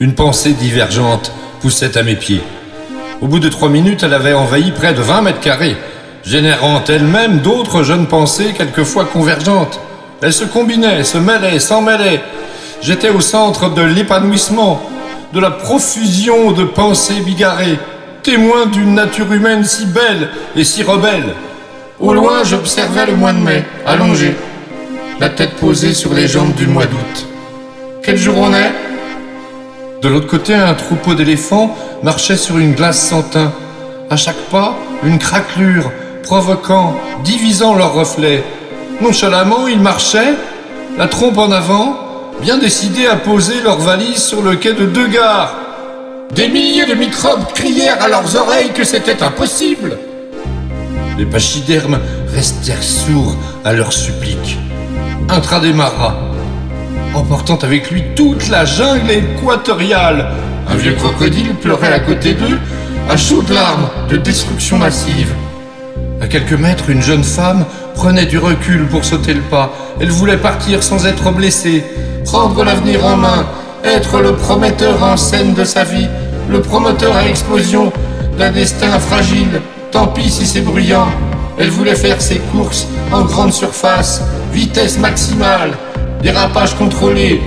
Une pensée divergente poussait à mes pieds. Au bout de 3 minutes, elle avait envahi près de 20 mètres carrés, générant elle-même d'autres jeunes pensées quelquefois convergentes. Elles se combinaient, se mêlaient, s'en mêlaient. J'étais au centre de l'épanouissement, de la profusion de pensées bigarrées, témoin d'une nature humaine si belle et si rebelle. Au loin, j'observais le mois de mai, allongé, la tête posée sur les jambes du mois d'août. Quel jour on est? De l'autre côté, un troupeau d'éléphants marchait sur une glace sans teint. À chaque pas, une craquelure, provoquant, divisant leurs reflets. Nonchalamment, ils marchaient, la trompe en avant, bien décidés à poser leurs valises sur le quai de 2 gares. Des milliers de microbes crièrent à leurs oreilles que c'était impossible. Les pachydermes restèrent sourds à leurs suppliques. Un train démarra, emportant avec lui toute la jungle équatoriale. Un vieux crocodile pleurait à côté d'eux, à chaudes larmes de destruction massive. À quelques mètres, une jeune femme prenait du recul pour sauter le pas. Elle voulait partir sans être blessée. Prendre l'avenir en main, être le prometteur en scène de sa vie, le promoteur à explosion d'un destin fragile. Tant pis si c'est bruyant. Elle voulait faire ses courses en grande surface, vitesse maximale, dérapage contrôlé,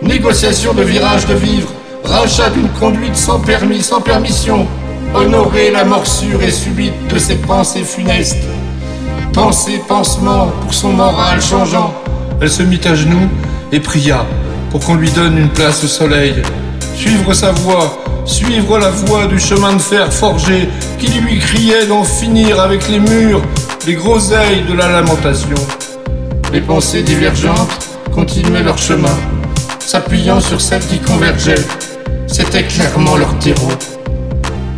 négociation de virage de vivre, rachat d'une conduite sans permis, sans permission, honorer la morsure et subite de ses pensées funestes. Penser, pansement pour son moral changeant. Elle se mit à genoux et pria pour qu'on lui donne une place au soleil. Suivre sa voie, suivre la voie du chemin de fer forgé qui lui criait d'en finir avec les murs, les groseilles de la lamentation. Les pensées divergentes continuaient leur chemin, s'appuyant sur celles qui convergeaient. C'était clairement leur terreau.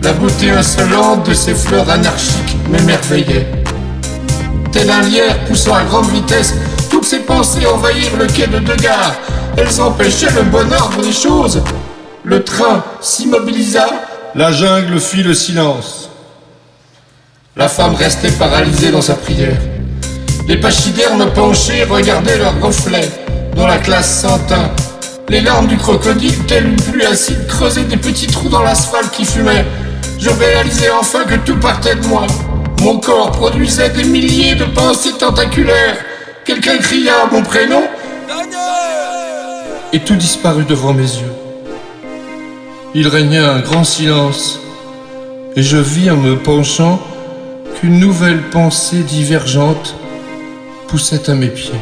La beauté insolente de ces fleurs anarchiques m'émerveillait. Tel un lierre poussant à grande vitesse, toutes ces pensées envahirent le quai de 2 gares. Elles empêchaient le bon ordre des choses. Le train s'immobilisa. La jungle fit le silence. La femme restait paralysée dans sa prière. Les pachydermes penchés regardaient leurs reflets dans la glace sans teint. Les larmes du crocodile, telle une pluie acide, creusaient des petits trous dans l'asphalte qui fumait. Je réalisais enfin que tout partait de moi. Mon corps produisait des milliers de pensées tentaculaires. Quelqu'un cria mon prénom. Et tout disparut devant mes yeux. Il régnait un grand silence, et je vis en me penchant qu'une nouvelle pensée divergente poussait à mes pieds.